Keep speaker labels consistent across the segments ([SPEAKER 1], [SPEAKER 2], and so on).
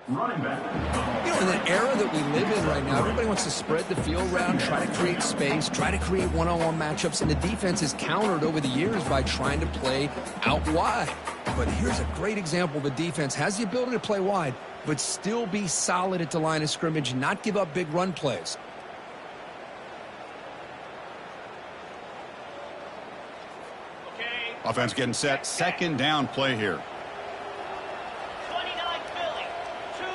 [SPEAKER 1] Running back.
[SPEAKER 2] You know, in the era that we live in right now, everybody wants to spread the field around, try to create space, try to create one-on-one matchups, and the defense has countered over the years by trying to play out wide. But here's a great example. The defense has the ability to play wide, but still be solid at the line of scrimmage and not give up big run plays.
[SPEAKER 3] Offense getting set. Second down play here.
[SPEAKER 4] 29 Philly. 2-9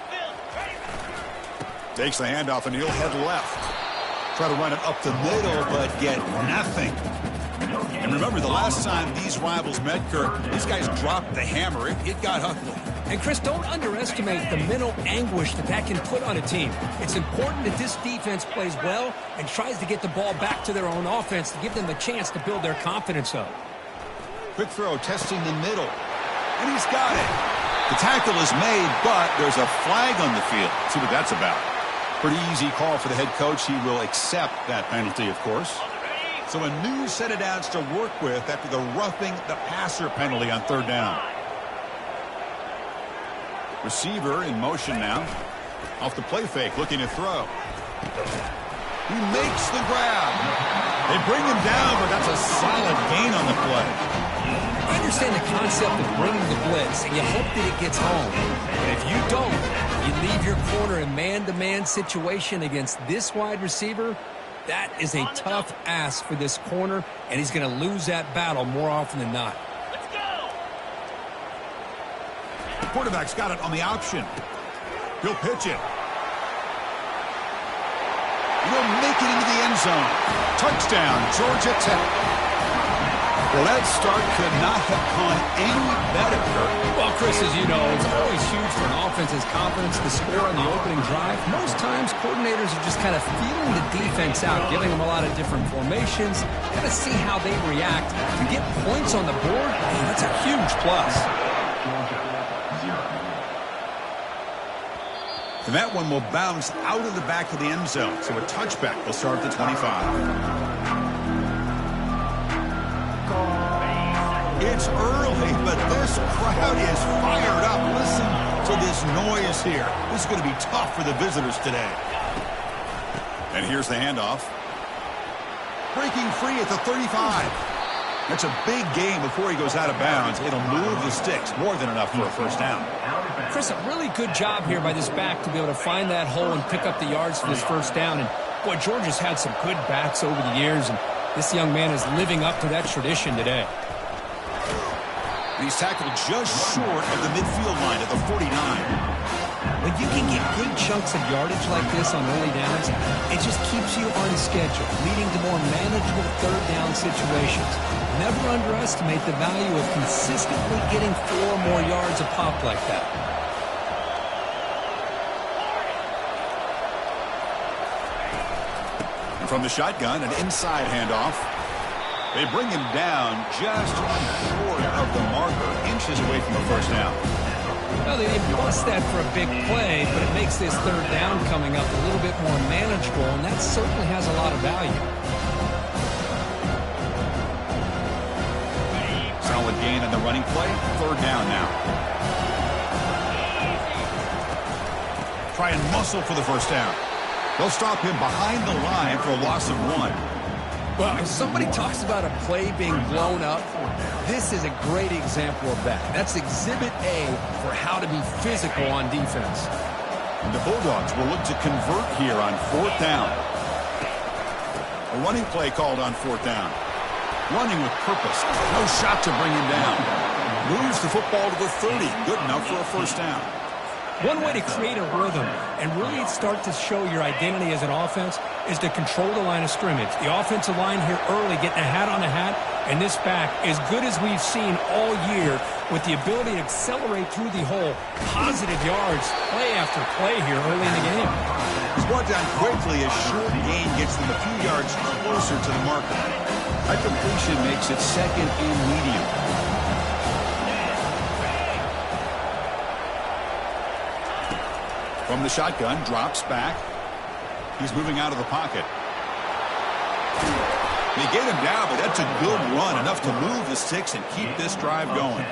[SPEAKER 4] Philly.
[SPEAKER 3] Takes the handoff and he'll head left. Try to run it up the middle, but get nothing. And remember, the last time these rivals met, Kirk, these guys dropped the hammer. It got ugly.
[SPEAKER 2] And, Chris, don't underestimate the mental anguish that can put on a team. It's important that this defense plays well and tries to get the ball back to their own offense to give them a chance to build their confidence up.
[SPEAKER 3] Quick throw, testing the middle. And he's got it. The tackle is made, but there's a flag on the field. See what that's about. Pretty easy call for the head coach. He will accept that penalty, of course. So a new set of downs to work with after the roughing the passer penalty on third down. Receiver in motion now. Off the play fake, looking to throw. He makes the grab. They bring him down, but that's a solid gain on the play.
[SPEAKER 2] I understand the concept of bringing the blitz, and you hope that it gets home. But if you don't, you leave your corner in man-to-man situation against this wide receiver. That is a tough ask for this corner, and he's going to lose that battle more often than not.
[SPEAKER 4] Let's go.
[SPEAKER 3] The quarterback's got it on the option. He'll pitch it. He'll make it into the end zone. Touchdown, Georgia Tech. Well, that start could not have gone any better.
[SPEAKER 2] Well, Chris, as you know, it's always huge for an offense's confidence to score on the opening drive. Most times, coordinators are just kind of feeling the defense out, giving them a lot of different formations, kind of see how they react. To get points on the board, man, that's a huge plus.
[SPEAKER 3] And that one will bounce out of the back of the end zone. So a touchback will start at the 25. It's early, but this crowd is fired up. Listen to this noise here. This is going to be tough for the visitors today. And here's the handoff. Breaking free at the 35. That's a big gain before he goes out of bounds. It'll move the sticks. More than enough for a first down.
[SPEAKER 2] Chris, a really good job here by this back to be able to find that hole and pick up the yards for this first down. And, boy, Georgia's had some good backs over the years, and this young man is living up to that tradition today.
[SPEAKER 3] He's tackled just short of the midfield line at the 49.
[SPEAKER 2] When you can get good chunks of yardage like this on early downs, it just keeps you on schedule, leading to more manageable third down situations. Never underestimate the value of consistently getting 4 more yards a pop like that.
[SPEAKER 3] And from the shotgun, an inside handoff. They bring him down just short of the marker, inches away from the first down.
[SPEAKER 2] Well, they didn't bust that for a big play, but it makes this third down coming up a little bit more manageable, and that certainly has a lot of value.
[SPEAKER 3] Solid gain on the running play. Third down now. Try and muscle for the first down. They'll stop him behind the line for a loss of 1.
[SPEAKER 2] Well, if somebody talks about a play being blown up, this is a great example of that. That's Exhibit A for how to be physical on defense.
[SPEAKER 3] And the Bulldogs will look to convert here on fourth down. A running play called on fourth down. Running with purpose. No shot to bring him down. Moves the football to the 30. Good enough for a first down.
[SPEAKER 2] One way to create a rhythm and really start to show your identity as an offense is to control the line of scrimmage. The offensive line here early getting a hat on a hat, and this back, as good as we've seen all year, with the ability to accelerate through the hole, positive yards, play after play here early in the game.
[SPEAKER 3] He's brought down quickly. A short gain gets them a few yards closer to the marker. That completion makes it second and medium. From the shotgun, drops back. He's moving out of the pocket. They get him down, but that's a good run, enough to move the sticks and keep this drive going.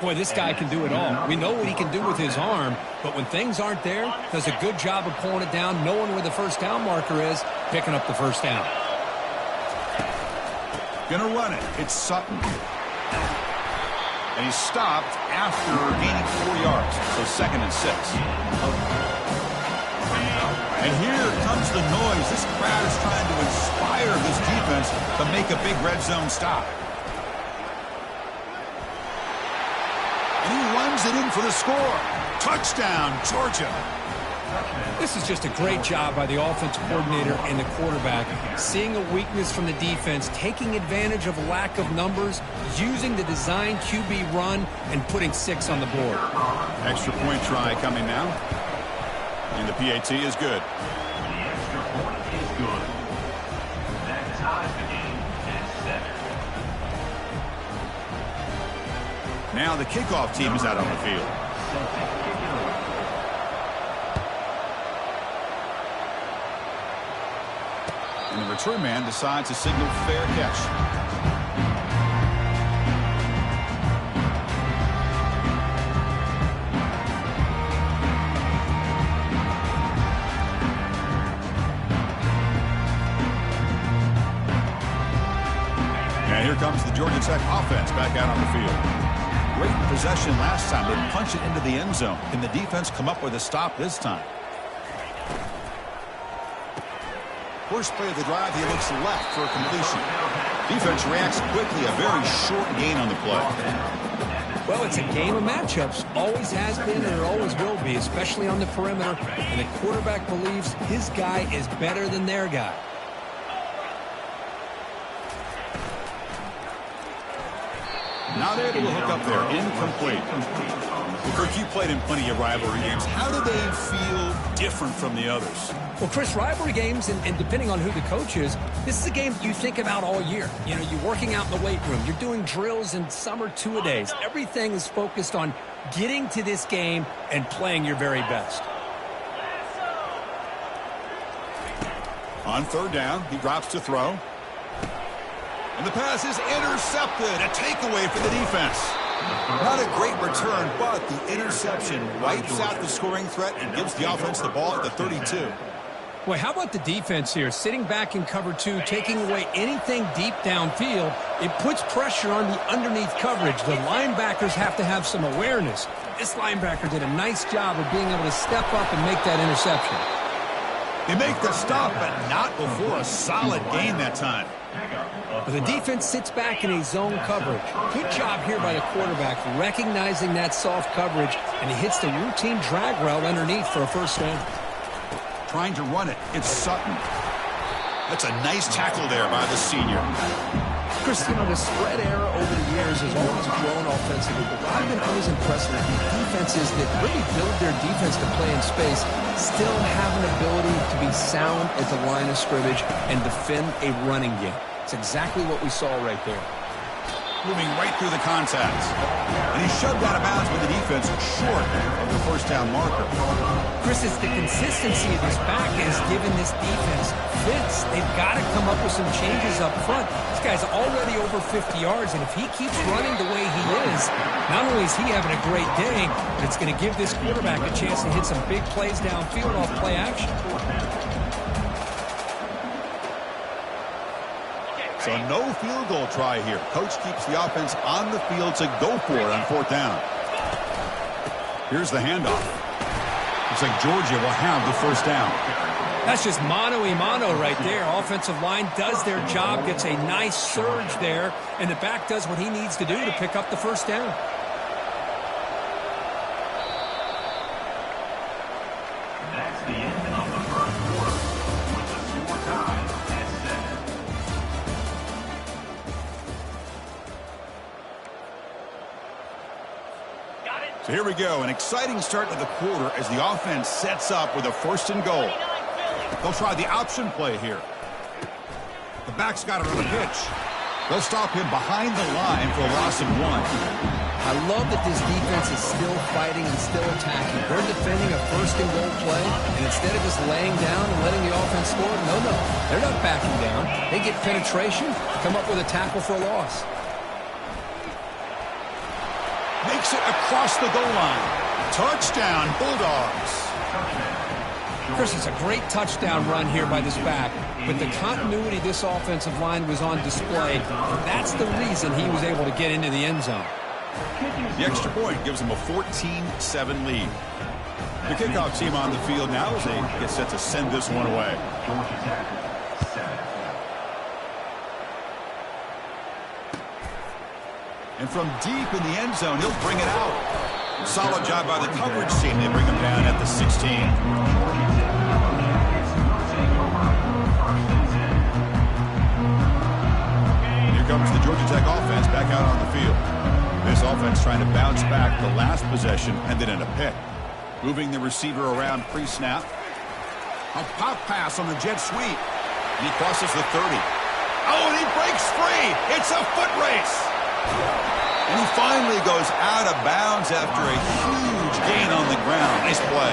[SPEAKER 2] Boy, this guy can do it all. We know what he can do with his arm, but when things aren't there, does a good job of pulling it down, knowing where the first down marker is, picking up the first down.
[SPEAKER 3] Gonna run it. It's Sutton. And he's stopped after gaining 4 yards, so 2nd and 6. And here comes the noise. This crowd is trying to inspire this defense to make a big red zone stop. And he runs it in for the score. Touchdown, Georgia.
[SPEAKER 2] This is just a great job by the offense coordinator and the quarterback, seeing a weakness from the defense, taking advantage of a lack of numbers, using the design QB run, and putting 6 on the board.
[SPEAKER 3] Extra point try coming now. And the PAT is good.
[SPEAKER 1] The extra point is good. That ties the game at 7.
[SPEAKER 3] Now the kickoff team is out on the field. And the return man decides to signal fair catch. And here comes the Georgia Tech offense back out on the field. Great possession last time. They punch it into the end zone. Can the defense come up with a stop this time? First play of the drive, he looks left for a completion. Defense reacts quickly, a very short gain on the play.
[SPEAKER 2] Well, it's a game of matchups. Always has been and it always will be, especially on the perimeter. And the quarterback believes his guy is better than their guy.
[SPEAKER 3] Not able to hook up there. Incomplete. Kirk, you played in plenty of rivalry games. How do they feel different from the others?
[SPEAKER 2] Well, Chris, rivalry games, and depending on who the coach is, this is a game you think about all year. You know, you're working out in the weight room. You're doing drills and some are 2-a-days. Everything is focused on getting to this game and playing your very best.
[SPEAKER 3] On 3rd down, he drops to throw. And the pass is intercepted. A takeaway for the defense. Not a great return, but the interception wipes out the scoring threat and gives the offense the ball at the 32.
[SPEAKER 2] Well, how about the defense here? Sitting back in cover 2, taking away anything deep downfield. It puts pressure on the underneath coverage. The linebackers have to have some awareness. This linebacker did a nice job of being able to step up and make that interception.
[SPEAKER 3] They make the stop, but not before a solid gain that time.
[SPEAKER 2] But the defense sits back in a zone coverage. Good job here by the quarterback, recognizing that soft coverage, and he hits the routine drag route underneath for a first down.
[SPEAKER 3] Trying to run it. It's Sutton. That's a nice tackle there by the senior.
[SPEAKER 2] Chris, you know, the spread era over the years has always grown offensively, but what I've been always impressed with the defenses that really build their defense to play in space still have an ability to be sound at the line of scrimmage and defend a running game. It's exactly what we saw right there.
[SPEAKER 3] Moving right through the contact. And he's shoved out of bounds with the defense short of the first down marker.
[SPEAKER 2] Chris, it's the consistency of this back has given this defense fits. They've got to come up with some changes up front. This guy's already over 50 yards, and if he keeps running the way he is, not only is he having a great day, but it's going to give this quarterback a chance to hit some big plays downfield off play action.
[SPEAKER 3] So no field goal try here. Coach keeps the offense on the field to go for it on 4th down. Here's the handoff. Looks like Georgia will have the first down.
[SPEAKER 2] That's just mano-a-mano right there. Offensive line does their job, gets a nice surge there, and the back does what he needs to do to pick up the first down.
[SPEAKER 1] That's the end of the first quarter with the score tied at 7.
[SPEAKER 4] Got it.
[SPEAKER 3] So here we go. An exciting start to the quarter as the offense sets up with a 1st and goal.
[SPEAKER 4] 29 Philly.
[SPEAKER 3] They'll try the option play here. The back's got it on the pitch. They'll stop him behind the line for a loss of 1.
[SPEAKER 2] I love that this defense is still fighting and still attacking. They're defending a 1st and goal play, and instead of just laying down and letting the offense score, no, they're not backing down. They get penetration, come up with a tackle for a loss.
[SPEAKER 3] Takes it across the goal line. Touchdown, Bulldogs.
[SPEAKER 2] Chris, it's a great touchdown run here by this back, but the continuity this offensive line was on display, and that's the reason he was able to get into the end zone.
[SPEAKER 3] The extra point gives them a 14-7 lead. The kickoff team on the field now as they get set to send this one away.
[SPEAKER 1] Georgia Tech, 7.
[SPEAKER 3] And from deep in the end zone, he'll bring it out. Solid job by the coverage team. They bring him down at the 16. Here comes the Georgia Tech offense back out on the field. This offense trying to bounce back the last possession, ended in a pick. Moving the receiver around pre-snap. A pop pass on the jet sweep. He crosses the 30. Oh, and he breaks free. It's a foot race. And he finally goes out of bounds after a huge gain on the ground. Nice play.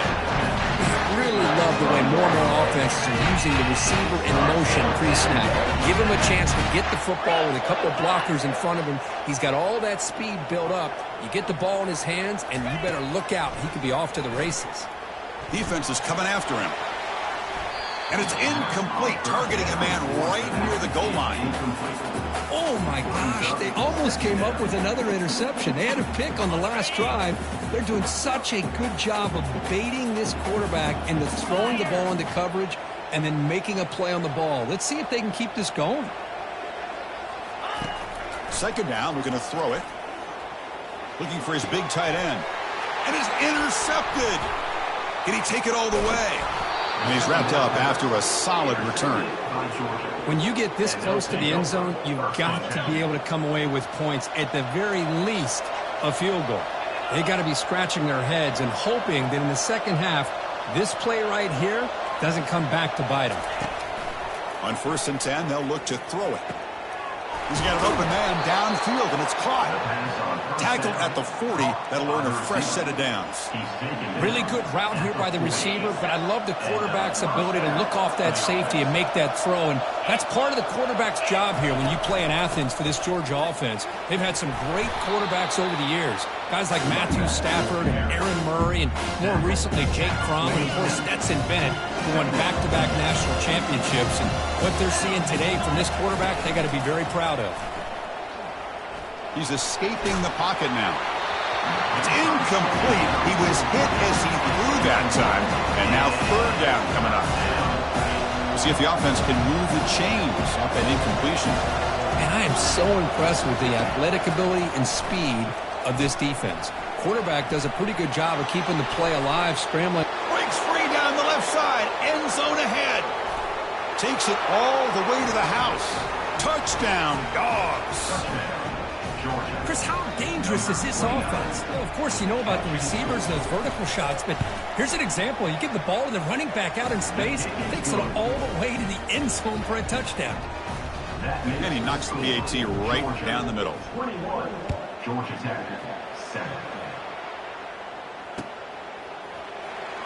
[SPEAKER 2] Really love the way more and more offenses are using the receiver in motion pre-snap. Give him a chance to get the football with a couple of blockers in front of him. He's got all that speed built up. You get the ball in his hands, and you better look out. He could be off to the races.
[SPEAKER 3] Defense is coming after him. And it's incomplete, targeting a man right near the goal line.
[SPEAKER 2] Oh, my gosh. They almost came up with another interception. They had a pick on the last drive. They're doing such a good job of baiting this quarterback into throwing the ball into coverage and then making a play on the ball. Let's see if they can keep this going.
[SPEAKER 3] Second down, we're going to throw it. Looking for his big tight end. And it's intercepted. Can he take it all the way? And he's wrapped up after a solid return.
[SPEAKER 2] When you get this close to the end zone, you've got to be able to come away with points, at the very least, a field goal. They got to be scratching their heads and hoping that in the second half, this play right here doesn't come back to bite them.
[SPEAKER 3] On 1st and 10, they'll look to throw it. He's got an open man downfield, and it's caught. Tackled at the 40. That'll earn a fresh set of downs.
[SPEAKER 2] Really good route here by the receiver, but I love the quarterback's ability to look off that safety and make that throw. And that's part of the quarterback's job here when you play in Athens for this Georgia offense. They've had some great quarterbacks over the years. Guys like Matthew Stafford and Aaron Murray, and more recently Jake Fromm, and of course Stetson Bennett, who won back-to-back national championships. And what they're seeing today from this quarterback, they got to be very proud of.
[SPEAKER 3] He's escaping the pocket now. It's incomplete. He was hit as he threw that time. And now 3rd down coming up. We'll see if the offense can move the chains off that incompletion.
[SPEAKER 2] And I am so impressed with the athletic ability and speed of this defense. Quarterback does a pretty good job of keeping the play alive, scrambling.
[SPEAKER 3] Breaks free down the left side. End zone ahead. Takes it all the way to the house. Touchdown, Dogs.
[SPEAKER 2] Chris, how dangerous is this offense? Well, of course, you know about the receivers, those vertical shots, but here's an example. You give the ball to the running back out in space, takes it all the way to the end zone for a touchdown.
[SPEAKER 3] And he knocks the PAT right down the middle.
[SPEAKER 1] 21, Georgia Tech, 7.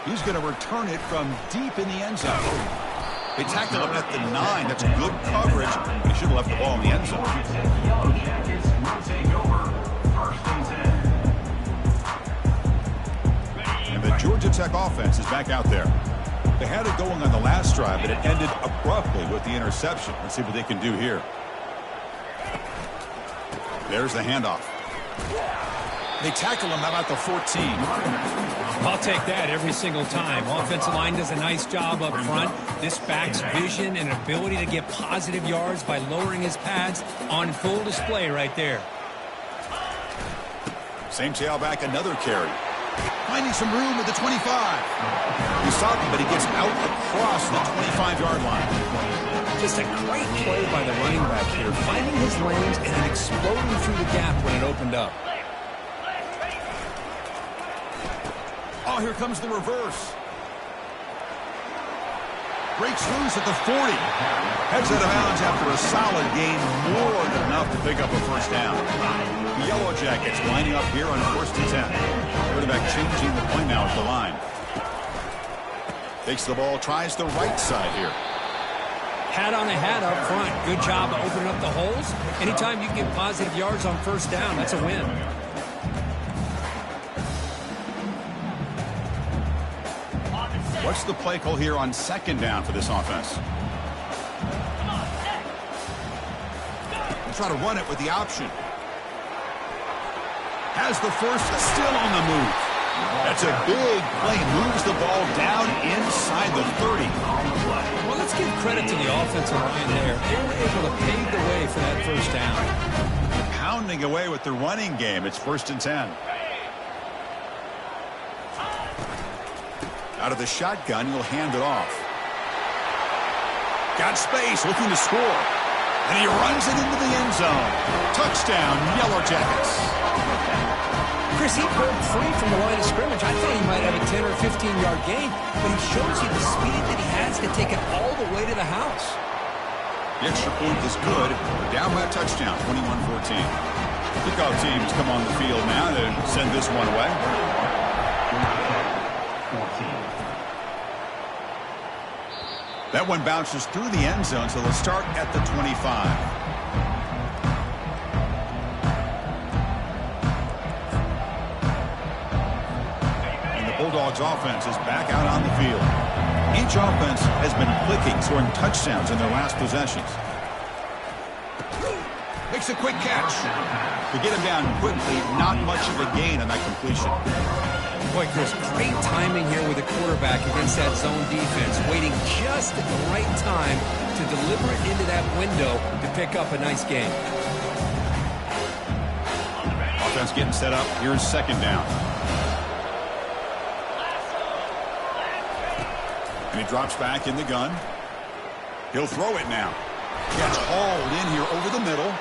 [SPEAKER 3] He's going to return it from deep in the end zone. They tackle him at the 9. That's good coverage. He should have left the ball in the end zone.
[SPEAKER 1] Yellow Jackets will take over. 1st and 10.
[SPEAKER 3] And the Georgia Tech offense is back out there. They had it going on the last drive, but it ended abruptly with the interception. Let's see what they can do here. There's the handoff. They tackle him about the 14.
[SPEAKER 2] I'll take that every single time. Offensive line does a nice job up front. This back's vision and ability to get positive yards by lowering his pads on full display right there.
[SPEAKER 3] Same tailback, another carry. Finding some room at the 25. He's stopping, but he gets out across the 25-yard line.
[SPEAKER 2] Just a great play by the running back here, finding his lanes and then exploding through the gap when it opened up.
[SPEAKER 3] Oh, here comes the reverse. Breaks loose at the 40. Heads out of bounds after a solid gain, more than enough to pick up a 1st down. The Yellow Jackets lining up here on 1st and 10. Quarterback changing the play now at the line. Takes the ball, tries the right side here.
[SPEAKER 2] Hat on a hat up front. Good job of opening up the holes. Anytime you can get positive yards on 1st down, that's a win.
[SPEAKER 3] What's the play call here on second down for this offense?
[SPEAKER 4] Come on, set.
[SPEAKER 3] We'll try to run it with the option. Has the first, still on the move. That's a big play. Moves the ball down inside the 30.
[SPEAKER 2] Well, let's give credit to the offensive line there. They were able to pave the way for that first down.
[SPEAKER 3] Pounding away with the running game. It's 1st and 10. Out of the shotgun, he'll hand it off. Got space, looking to score. And he runs it into the end zone. Touchdown, Yellow Jackets.
[SPEAKER 2] Chris, he broke free from the line of scrimmage. I thought he might have a 10 or 15-yard gain, but he shows you the speed that he has to take it all the way to the house.
[SPEAKER 3] The extra point is good. We're down by a touchdown, 21-14. Kickoff teams come on the field now to send this one away. That one bounces through the end zone, so they'll start at the 25. And the Bulldogs offense is back out on the field. Each offense has been clicking, scoring touchdowns in their last possessions. Makes a quick catch. To get him down quickly, not much of a gain on that completion.
[SPEAKER 2] Boy, Chris, great timing here with the quarterback against that zone defense, waiting just at the right time to deliver it into that window to pick up a nice gain.
[SPEAKER 3] Offense getting set up. Here's second down. And he drops back in the gun. He'll throw it now. Gets hauled in here over the middle.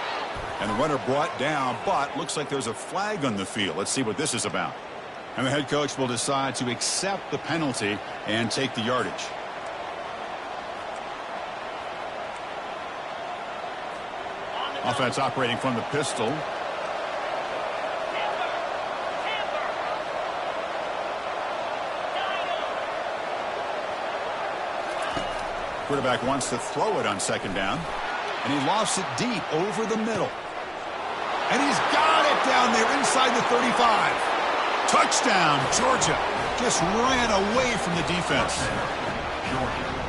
[SPEAKER 3] And the runner brought down, but looks like there's a flag on the field. Let's see what this is about. And the head coach will decide to accept the penalty and take the yardage. Offense operating from the pistol. Quarterback wants to throw it on second down. And he lofts it deep over the middle. And he's got it down there inside the 35. Touchdown, Georgia. Just ran away from the defense.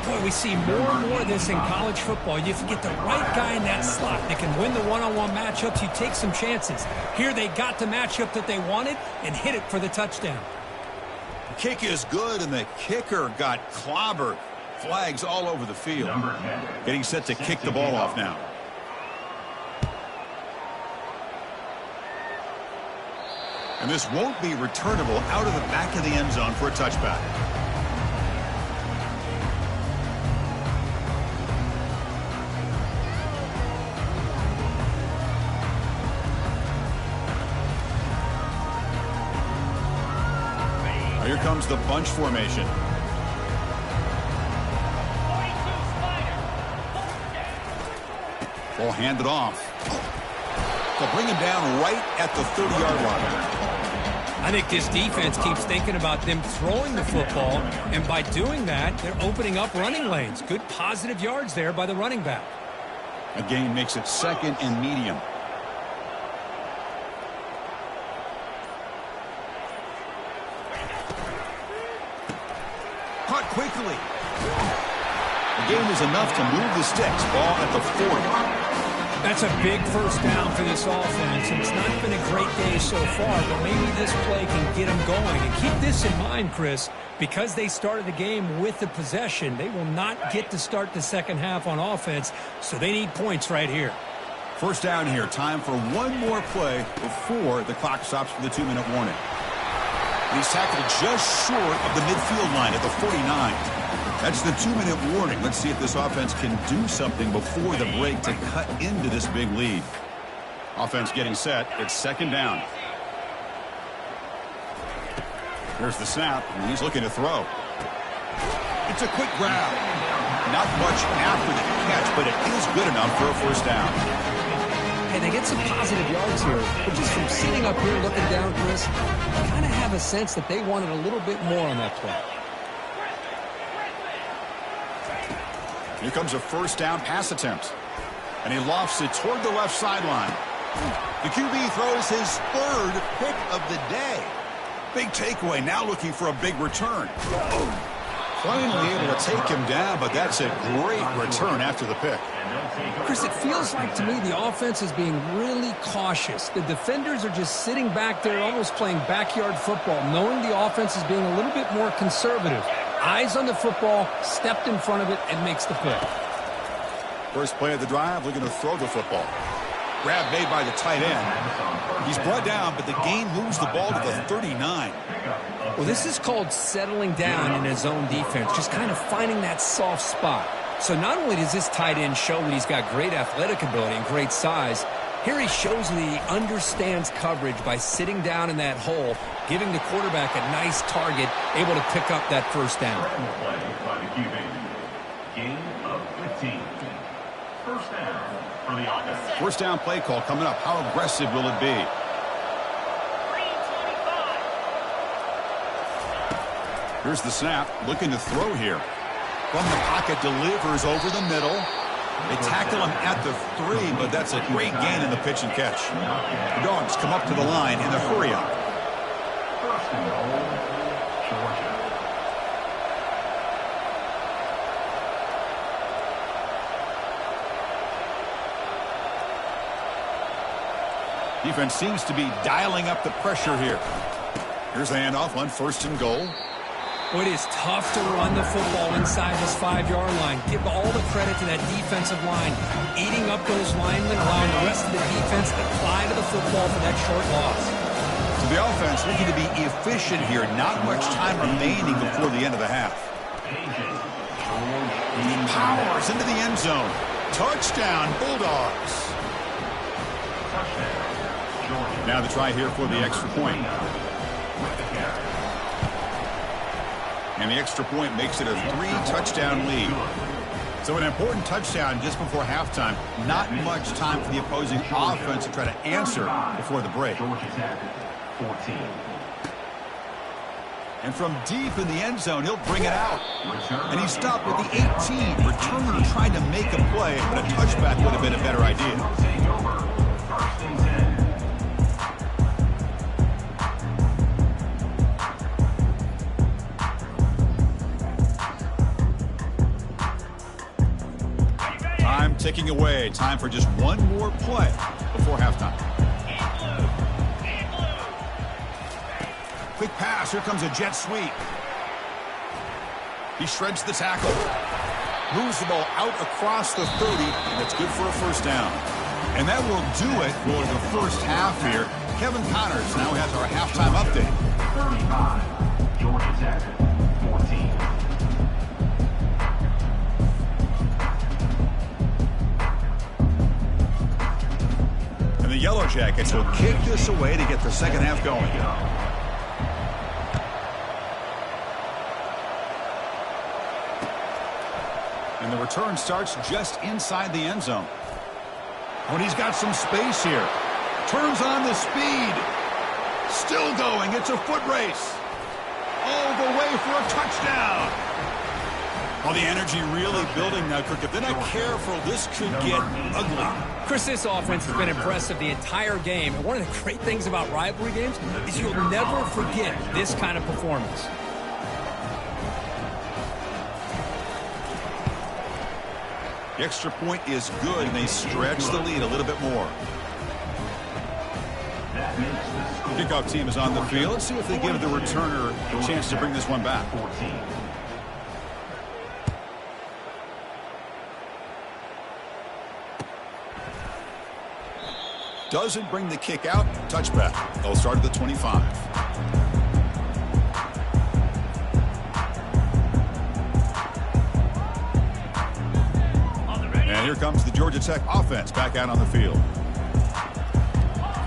[SPEAKER 2] Boy, we see more and more of this in college football. If you get the right guy in that slot that can win the one-on-one matchups, you take some chances. Here they got the matchup that they wanted and hit it for the touchdown.
[SPEAKER 3] The kick is good, and the kicker got clobbered. Flags all over the field. Getting set to kick the ball off now. And this won't be returnable out of the back of the end zone for a touchback. Now here comes the bunch formation. Ball handed off. They'll bring him down right at the 30-yard line.
[SPEAKER 2] I think this defense keeps thinking about them throwing the football, and by doing that, they're opening up running lanes. Good positive yards there by the running back.
[SPEAKER 3] A gain makes it second and medium. Caught quickly. The gain is enough to move the sticks. Ball at the 40.
[SPEAKER 2] That's a big first down for this offense, and it's not been a great day so far, but maybe this play can get them going. And keep this in mind, Chris, because they started the game with the possession, they will not get to start the second half on offense, so they need points right here.
[SPEAKER 3] First down here. Time for one more play before the clock stops for the 2-minute warning. And he's tackled just short of the midfield line at the 49. That's the 2-minute warning. Let's see if this offense can do something before the break to cut into this big lead. Offense getting set. It's second down. Here's the snap, and he's looking to throw. It's a quick grab. Not much after the catch, but it is good enough for a first down.
[SPEAKER 2] Hey, they get some positive yards here, but just from sitting up here looking down, Chris, I kind of have a sense that they wanted a little bit more on that play.
[SPEAKER 3] Here comes a first down pass attempt. And he lofts it toward the left sideline. The QB throws his third pick of the day. Big takeaway, now looking for a big return. Finally able to take him down, but that's a great return after the pick.
[SPEAKER 2] Chris, it feels like to me the offense is being really cautious. The defenders are just sitting back there almost playing backyard football, knowing the offense is being a little bit more conservative. Eyes on the football, stepped in front of it, and makes the pick.
[SPEAKER 3] First play of the drive, looking to throw the football. Grab made by the tight end. He's brought down, but the gain moves the ball to the 39.
[SPEAKER 2] Well, this is called settling down in his own defense, just kind of finding that soft spot. So not only does this tight end show that he's got great athletic ability and great size, here he shows that he understands coverage by sitting down in that hole, giving the quarterback a nice target, able to pick up that first down.
[SPEAKER 1] Gain of 15. First down for the offense.
[SPEAKER 3] First down play call coming up. How aggressive will it be?
[SPEAKER 4] 325.
[SPEAKER 3] Here's the snap. Looking to throw here. From the pocket, delivers over the middle. They tackle him at the 3, but that's a great gain in the pitch and catch. The Dogs come up to the line in the hurry-up.
[SPEAKER 1] First and goal, Georgia.
[SPEAKER 3] Defense seems to be dialing up the pressure here. Here's the handoff on first and goal.
[SPEAKER 2] Well, it is tough to run the football inside this 5-yard line. Give all the credit to that defensive line, eating up those linemen, allowing the rest of the defense to fly to the football for that short loss.
[SPEAKER 3] So the offense looking to be efficient here. Not much time remaining before the end of the half. He powers into the end zone. Touchdown, Bulldogs. Now the try here for the extra point. And the extra point makes it a 3-touchdown lead. So an important touchdown just before halftime. Not much time for the opposing offense to try to answer before the break.
[SPEAKER 1] 14.
[SPEAKER 3] And from deep in the end zone, he'll bring it out. And he stopped with the 18. Returner tried to make a play, but a touchback would have been a better idea.
[SPEAKER 1] Take over. First and 10.
[SPEAKER 3] Time ticking away. Time for just one more play before halftime. Quick pass. Here comes a jet sweep. He shreds the tackle. Moves the ball out across the 30, and that's good for a first down. And that will do it for the first half here. Kevin Connors now has our halftime update.
[SPEAKER 1] 35. Georgia Tech, 14.
[SPEAKER 3] And the Yellow Jackets will kick this away to get the second half going. And the return starts just inside the end zone. When he's got some space here. Turns on the speed. Still going. It's a foot race. All the way for a touchdown. Well, the energy really building now, Kirk. If they're not careful, this could get ugly.
[SPEAKER 2] Chris, this offense has been impressive the entire game. And one of the great things about rivalry games is you'll never forget this kind of performance.
[SPEAKER 3] The extra point is good, and they stretch the lead a little bit more. The kickoff team is on the field. Let's see if they give the returner a chance to bring this one back.
[SPEAKER 1] 14.
[SPEAKER 3] Doesn't bring the kick out. Touchback. They'll start at the 25. And here comes the Georgia Tech offense back out on the field.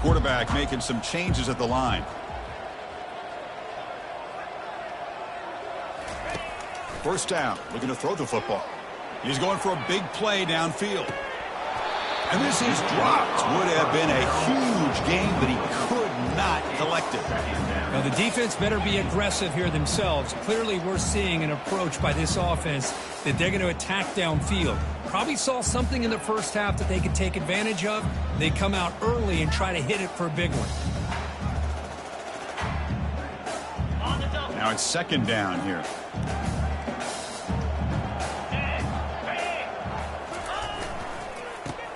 [SPEAKER 3] Quarterback making some changes at the line. First down, looking to throw the football. He's going for a big play downfield. And this is dropped. Would have been a huge game, but he could not collect it.
[SPEAKER 2] Now, the defense better be aggressive here themselves. Clearly, we're seeing an approach by this offense that they're going to attack downfield. Probably saw something in the first half that they could take advantage of. They come out early and try to hit it for a big one.
[SPEAKER 3] Now it's second down here.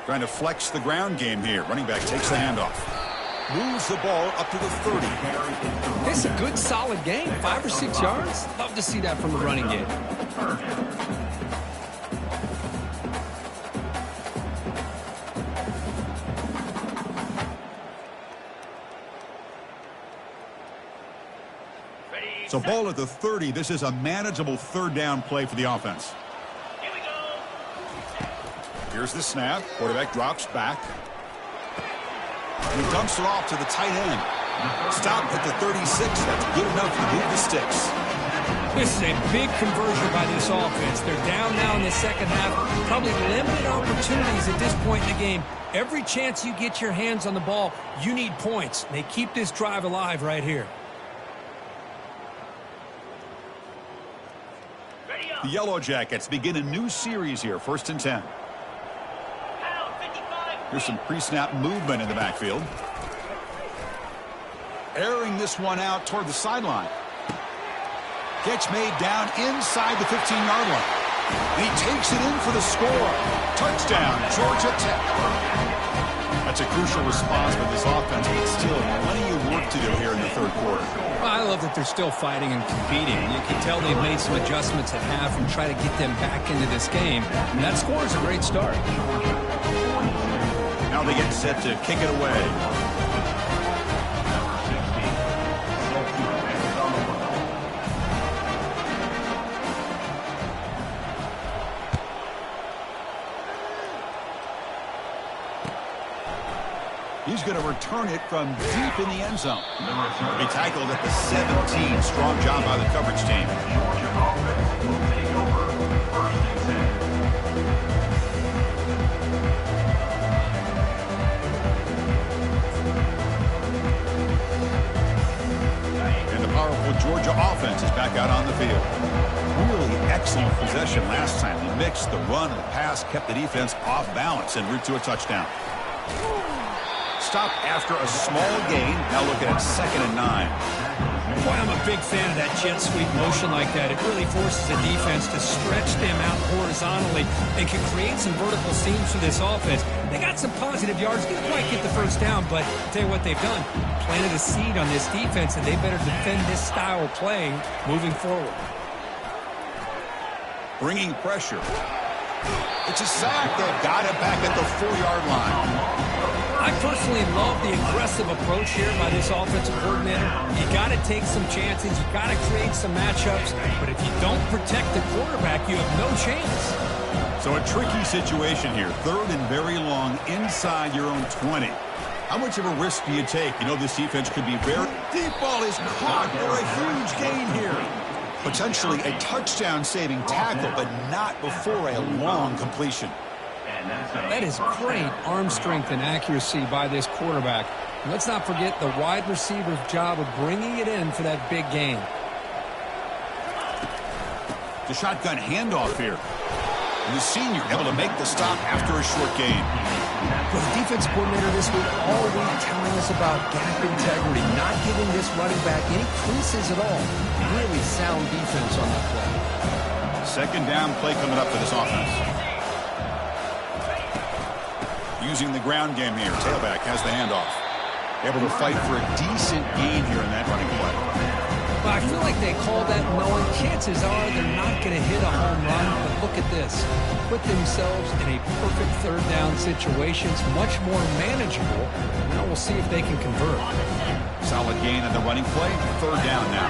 [SPEAKER 3] Trying to flex the ground game here. Running back takes the handoff. Moves the ball up to the 30.
[SPEAKER 2] It's a good, solid game. 5 or 6 yards. Love to see that from the running game.
[SPEAKER 3] So ball at the 30. This is a manageable third down play for the offense.
[SPEAKER 4] Here we go.
[SPEAKER 3] Here's the snap. Quarterback drops back. And he dumps it off to the tight end. Stop at the 36. That's good enough to move the sticks.
[SPEAKER 2] This is a big conversion by this offense. They're down now in the second half. Probably limited opportunities at this point in the game. Every chance you get your hands on the ball, you need points. They keep this drive alive right here.
[SPEAKER 3] The Yellow Jackets begin a new series here. 1st and 10. Here's some pre-snap movement in the backfield. Airing this one out toward the sideline. Catch made down inside the 15-yard line. And he takes it in for the score. Touchdown, Georgia Tech. That's a crucial response for this offense, but still plenty of work to do here in the third quarter.
[SPEAKER 2] Well, I love that they're still fighting and competing. You can tell they've made some adjustments at half and try to get them back into this game. And that score is a great start.
[SPEAKER 3] Now they get set to kick it away. He's going to return it from deep in the end zone. He tackled at the 17. Strong job by the coverage team.
[SPEAKER 1] Georgia offense will take over 1st and 10.
[SPEAKER 3] And the powerful Georgia offense is back out on the field. Really excellent possession last time. He mixed the run and the pass, kept the defense off balance en route to a touchdown. Stop after a small gain. Now looking at 2nd and 9.
[SPEAKER 2] Boy, I'm a big fan of that jet sweep motion like that. It really forces a defense to stretch them out horizontally and can create some vertical seams for this offense. They got some positive yards. Didn't quite get the first down, but I'll tell you what they've done. Planted a seed on this defense, and they better defend this style of play moving forward.
[SPEAKER 3] Bringing pressure. It's a sack. They've got it back at the 4-yard line.
[SPEAKER 2] I personally love the aggressive approach here by this offensive coordinator. You got to take some chances. You got to create some matchups. But if you don't protect the quarterback, you have no chance.
[SPEAKER 3] So a tricky situation here. 3rd and very long inside your own 20. How much of a risk do you take? You know this defense could be very... Deep ball is caught for a huge gain here. Potentially a touchdown-saving tackle, but not before a long completion.
[SPEAKER 2] That is great arm strength and accuracy by this quarterback. And let's not forget the wide receiver's job of bringing it in for that big gain.
[SPEAKER 3] The shotgun handoff here. And the senior able to make the stop after a short gain.
[SPEAKER 2] Well, the defense coordinator this week all week telling us about gap integrity, not giving this running back any creases at all. Really sound defense on that play.
[SPEAKER 3] 2nd down play coming up for this offense. Using the ground game here. Tailback has the handoff. Able to fight for a decent gain here in that running play.
[SPEAKER 2] Well, I feel like they call that knowing chances are they're not going to hit a home run. But look at this. Put themselves in a perfect 3rd down situation. It's much more manageable. Now we'll see if they can convert.
[SPEAKER 3] Solid gain on the running play. 3rd down now.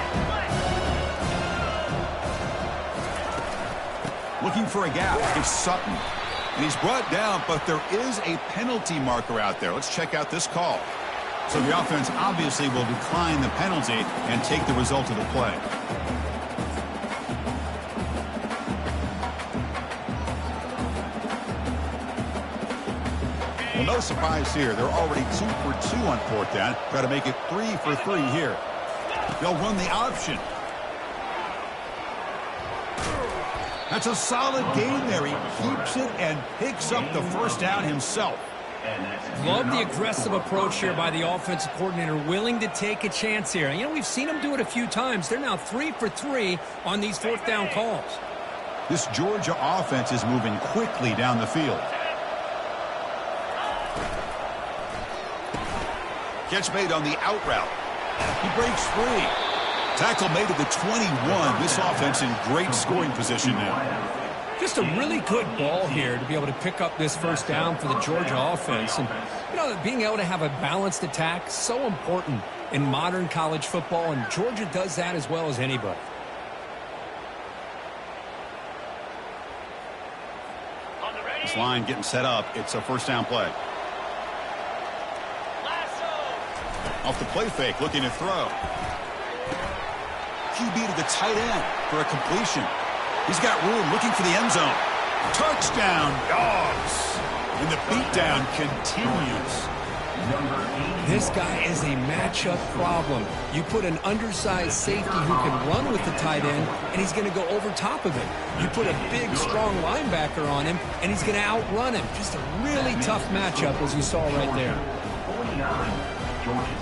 [SPEAKER 3] Looking for a gap. It's Sutton. And he's brought down, but there is a penalty marker out there. Let's check out this call. So the offense obviously will decline the penalty and take the result of the play. Well, no surprise here. They're already 2 for 2 on 4th down. Try to make it 3 for 3 here. They'll run the option. That's a solid gain there. He keeps it and picks up the 1st down himself.
[SPEAKER 2] Love the aggressive approach here by the offensive coordinator, willing to take a chance here. You know, we've seen them do it a few times. They're now 3 for 3 on these 4th down calls.
[SPEAKER 3] This Georgia offense is moving quickly down the field. Catch made on the out route. He breaks free. Tackle made at the 21. This offense in great scoring position now.
[SPEAKER 2] Just a really good ball here to be able to pick up this first down for the Georgia offense. And, you know, being able to have a balanced attack, so important in modern college football, and Georgia does that as well as anybody.
[SPEAKER 3] This line getting set up. It's a first down play. Off the play fake, looking to throw. QB to the tight end for a completion. He's got room, looking for the end zone. Touchdown, Dogs. And the beatdown continues.
[SPEAKER 2] This guy is a matchup problem. You put an undersized safety who can run with the tight end, and he's going to go over top of him. You put a big, strong linebacker on him, and he's going to outrun him. Just a really tough matchup, as you saw right there.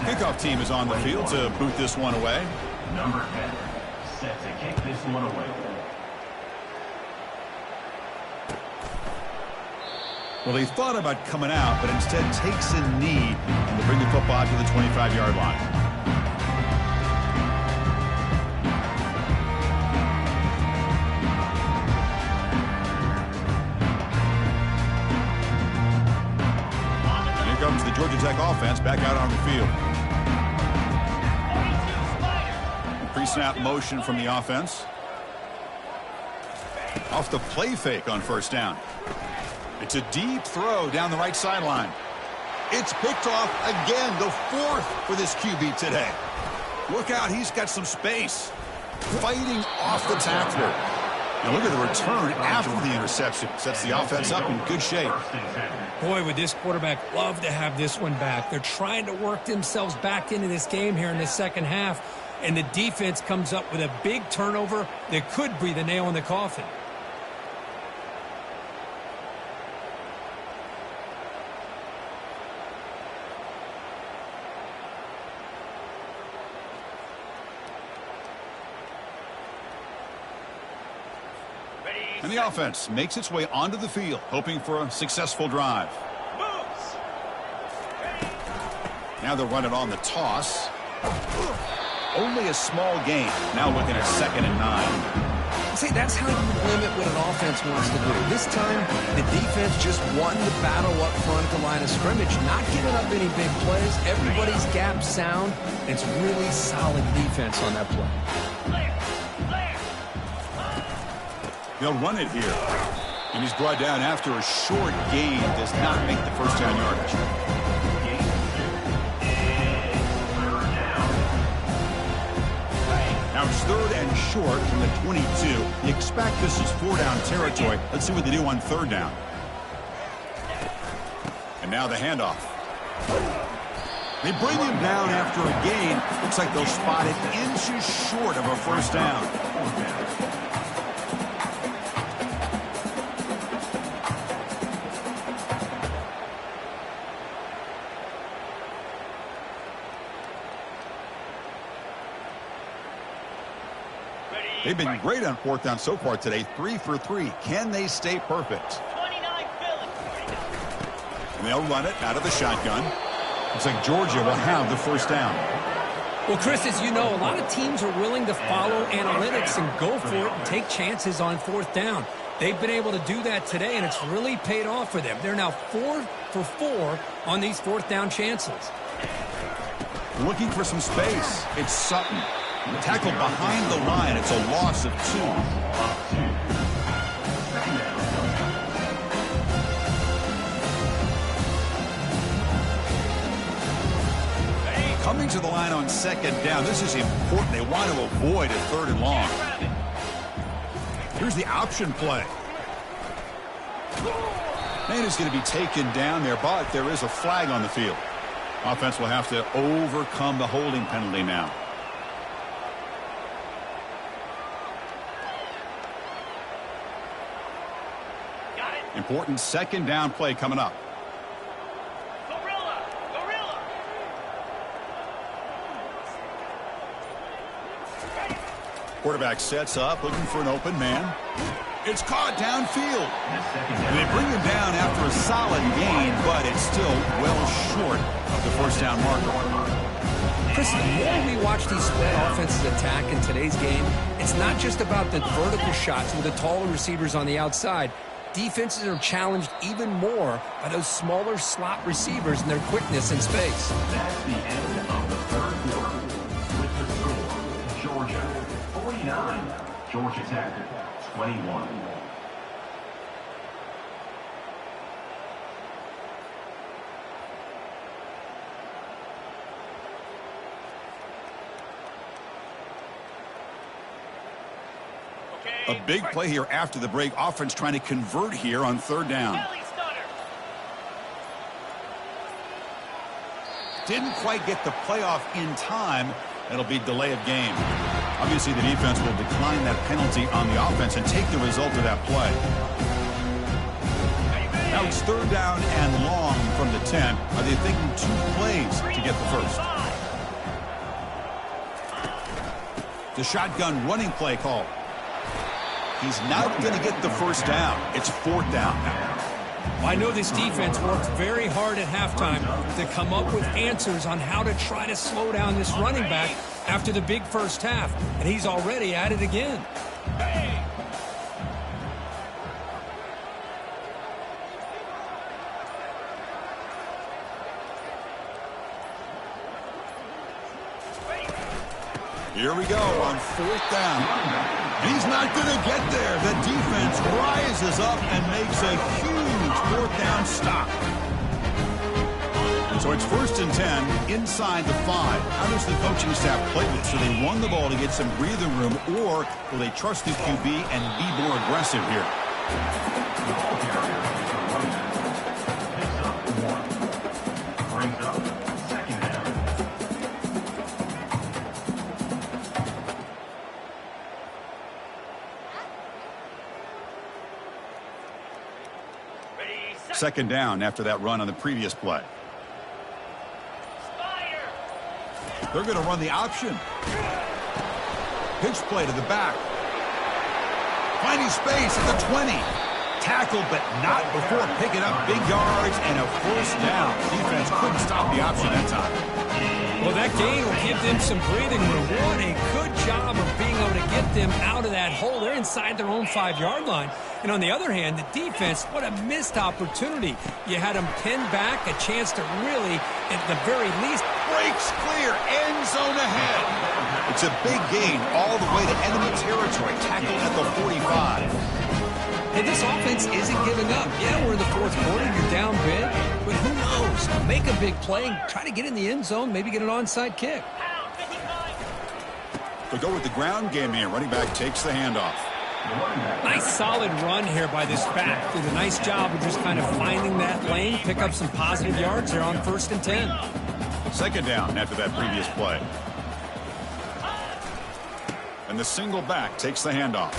[SPEAKER 3] Kickoff team is on the field to boot this one away.
[SPEAKER 1] Number 10, set to kick this one away.
[SPEAKER 3] Well, he thought about coming out, but instead takes a knee and will bring the football to the 25-yard line. And here comes the Georgia Tech offense back out on the field. Pre-snap motion from the offense. Off the play fake on first down. It's a deep throw down the right sideline. It's picked off again, the fourth for this QB today. Look out, he's got some space. Fighting off the tackler. Now look at the return after the interception. Sets the offense up in good shape.
[SPEAKER 2] Boy, would this quarterback love to have this one back. They're trying to work themselves back into this game here in the second half, and the defense comes up with a big turnover that could be the nail in the coffin.
[SPEAKER 3] And the offense makes its way onto the field, hoping for a successful drive. Now they'll run it on the toss. Only a small gain. Now looking at 2nd and 9.
[SPEAKER 2] See, that's how you limit what an offense wants to do. This time, the defense just won the battle up front at the line of scrimmage, not giving up any big plays. Everybody's gap sound. It's really solid defense on that play.
[SPEAKER 3] They'll run it here. And he's brought down after a short gain. Does not make the first down yardage. Now it's 3rd and short from the 22. You expect this is 4-down territory. Let's see what they do on 3rd down. And now the handoff. They bring him down after a gain. Looks like they'll spot it inches short of a first down. They've been great on 4th down so far today. 3 for 3. Can they stay perfect?
[SPEAKER 4] 29 Philly.
[SPEAKER 3] And they'll run it out of the shotgun. Looks like Georgia will have the first down.
[SPEAKER 2] Well, Chris, as you know, a lot of teams are willing to follow analytics and go for it and take chances on 4th down. They've been able to do that today, and it's really paid off for them. They're now 4 for 4 on these 4th down chances.
[SPEAKER 3] Looking for some space. It's Sutton. Tackled behind the line. It's a loss of 2. Coming to the line on 2nd down. This is important. They want to avoid a 3rd and long. Here's the option play. And it's going to be taken down there, but there is a flag on the field. Offense will have to overcome the holding penalty now. Important 2nd down play coming up.
[SPEAKER 4] Gorilla.
[SPEAKER 3] Quarterback sets up, looking for an open man. It's caught downfield. And they bring him down after a solid gain, but it's still well short of the first down marker.
[SPEAKER 2] Chris, the more we watch these spread offenses attack in today's game, it's not just about the vertical shots with the taller receivers on the outside. Defenses are challenged even more by those smaller slot receivers and their quickness in space.
[SPEAKER 1] That's the end of the third quarter. With the score, Georgia 49, Georgia Tech 21.
[SPEAKER 3] A big play here after the break. Offense trying to convert here on third down. Didn't quite get the playoff in time. It'll be delay of game. Obviously, the defense will decline that penalty on the offense and take the result of that play. Now it's third down and long from the 10. Are they thinking 2 plays to get the first? The shotgun running play call. He's not going to get the first down. It's fourth down now.
[SPEAKER 2] Well, I know this defense worked very hard at halftime to come up with answers on how to try to slow down this running back after the big first half, and he's already at it again.
[SPEAKER 3] Here we go on fourth down. He's not going to get there. The defense rises up and makes a huge fourth down stop. So it's first and 10 inside the 5. How does the coaching staff play this? So they run the ball to get some breathing room, or will they trust the QB and be more aggressive here?
[SPEAKER 1] The ball carrier, picks up 1. Brings up second down.
[SPEAKER 3] Second down after that run on the previous play. They're going to run the option. Pitch play to the back. Finding space at the 20. Tackled, but not before picking up big yards and a first down. Defense couldn't stop the option that time.
[SPEAKER 2] Well, that gain will give them some breathing room. What a good job of being able to get them out of that hole. They're inside their own 5-yard line. And on the other hand, the defense, what a missed opportunity. You had them pinned back, a chance to really, at the very least,
[SPEAKER 3] breaks clear, end zone ahead. It's a big gain all the way to enemy territory, tackled at the 45.
[SPEAKER 2] And this offense isn't giving up. Yeah, we're in the fourth quarter, you're down big, but who knows? Make a big play, try to get in the end zone, maybe get an onside kick.
[SPEAKER 3] They go with the ground game here. Running back takes the handoff.
[SPEAKER 2] Nice solid run here by this back. Did a nice job of just kind of finding that lane, pick up some positive yards here on first and 10.
[SPEAKER 3] Second down after that previous play. And the single back takes the handoff.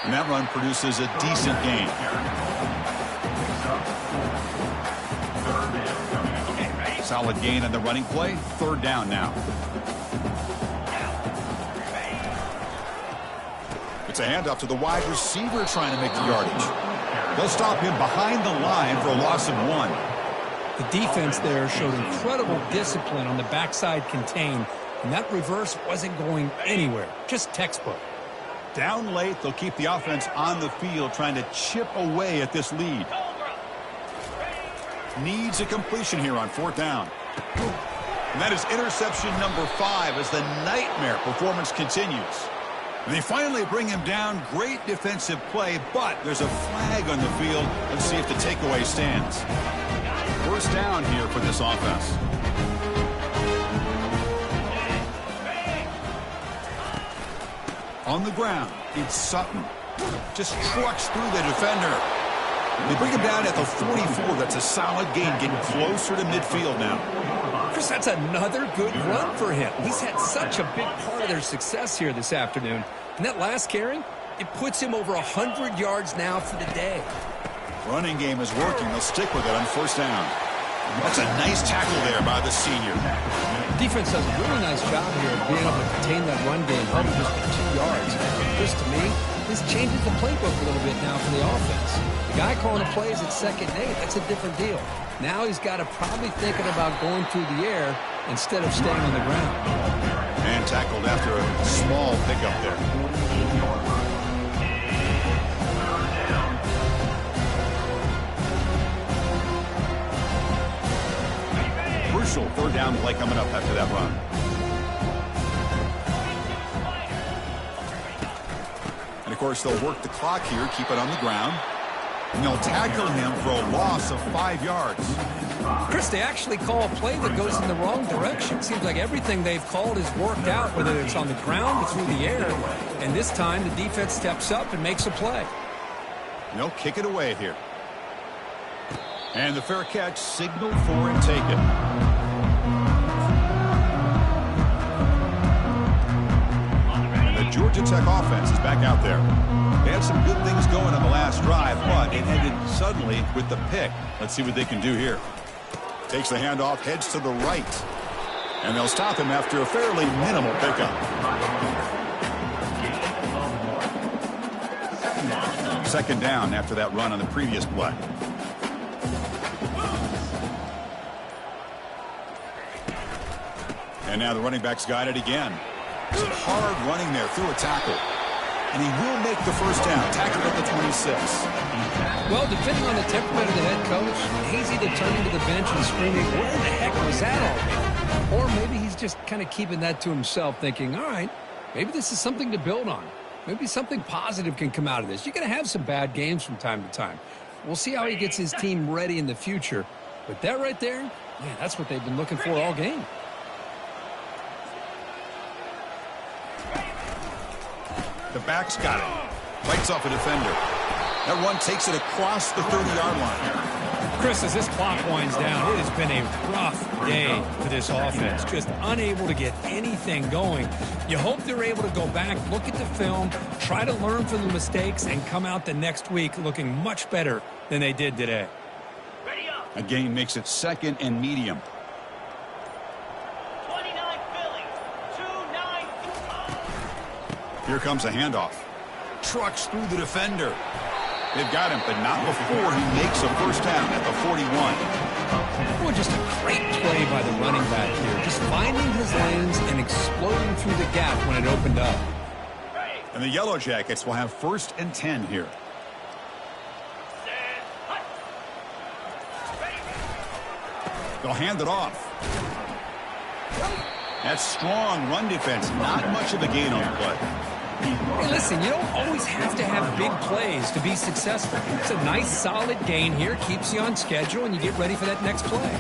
[SPEAKER 3] And that run produces a decent gain. Solid gain on the running play. Third down now. It's a handoff to the wide receiver trying to make the yardage. They'll stop him behind the line for a loss of 1.
[SPEAKER 2] The defense there showed incredible discipline on the backside contain, and that reverse wasn't going anywhere. Just textbook.
[SPEAKER 3] Down late, they'll keep the offense on the field trying to chip away at this lead. Needs a completion here on fourth down. And that is interception number 5 as the nightmare performance continues. And they finally bring him down. Great defensive play, but there's a flag on the field. Let's see if the takeaway stands. First down here for this offense. On the ground, it's Sutton. Just trucks through the defender. They bring him down at the 44. That's a solid gain, getting closer to midfield now.
[SPEAKER 2] Chris, that's another good run for him. He's had such a big part of their success here this afternoon. And that last carry, it puts him over 100 yards now for the day.
[SPEAKER 3] Running game is working. They'll stick with it on first down. That's a nice tackle there by the senior.
[SPEAKER 2] Defense does a really nice job here of being able to contain that run game, held just for 2 yards. This, to me, this changes the playbook a little bit now for the offense. The guy calling the plays at 2nd and 8, that's a different deal. Now he's got to probably thinking about going through the air instead of staying on the ground.
[SPEAKER 3] And tackled after a small pickup there. Crucial 3rd down play coming up after that run. And, of course, they'll work the clock here, keep it on the ground. And they'll tackle him for a loss of 5 yards.
[SPEAKER 2] Chris, they actually call a play that goes in the wrong direction. Seems like everything they've called is worked out, whether it's on the ground or through the air. And this time, the defense steps up and makes a play.
[SPEAKER 3] And they'll kick it away here. And the fair catch signaled for and taken. The Georgia Tech offense is back out there. They had some good things going on the last drive, but it ended suddenly with the pick. Let's see what they can do here. Takes the handoff, heads to the right. And they'll stop him after a fairly minimal pickup. 2nd down after that run on the previous play. And now the running back's got it again. Some hard running there through a tackle. And he will make the 1st down. Tackled at the 26.
[SPEAKER 2] Well, depending on the temperament of the head coach, he's either turning to the bench and screaming, where the heck was that all? Or maybe he's just kind of keeping that to himself, thinking, all right, maybe this is something to build on. Maybe something positive can come out of this. You're going to have some bad games from time to time. We'll see how he gets his team ready in the future. But that right there, man, that's what they've been looking for all game.
[SPEAKER 3] The back's got it. Fights off a defender. That one takes it across the 30-yard line.
[SPEAKER 2] Chris, as this clock winds down, it has been a rough day for this offense. Just unable to get anything going. You hope they're able to go back, look at the film, try to learn from the mistakes, and come out the next week looking much better than they did today.
[SPEAKER 3] A gain makes it 2nd and medium.
[SPEAKER 4] 29 Philly, 2-9.
[SPEAKER 3] Here comes a handoff. Trucks through the defender. They've got him, but not before he makes a 1st down at the 41.
[SPEAKER 2] Boy, just a great play by the running back here. Just finding his lanes and exploding through the gap when it opened up.
[SPEAKER 3] And the Yellow Jackets will have 1st and 10 here. They'll hand it off. That's strong run defense. Not much of a gain on the play.
[SPEAKER 2] Hey, listen, you don't always have to have big plays to be successful. It's a nice, solid gain here. Keeps you on schedule, and you get ready for that next play.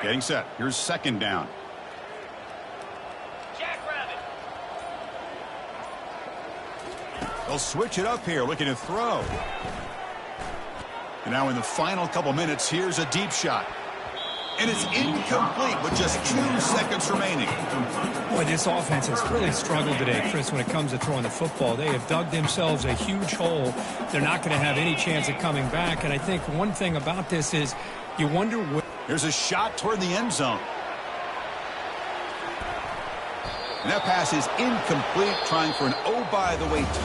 [SPEAKER 3] Getting set. Here's 2nd down.
[SPEAKER 4] Jackrabbit.
[SPEAKER 3] They'll switch it up here, looking to throw. And now in the final couple minutes, here's a deep shot. And it's incomplete with just 2 seconds remaining.
[SPEAKER 2] Boy, this offense has really struggled today, Chris, when it comes to throwing the football. They have dug themselves a huge hole. They're not going to have any chance of coming back. And I think one thing about this is you wonder where.
[SPEAKER 3] Here's a shot toward the end zone. And that pass is incomplete, trying for an oh-by-the-way touchdown.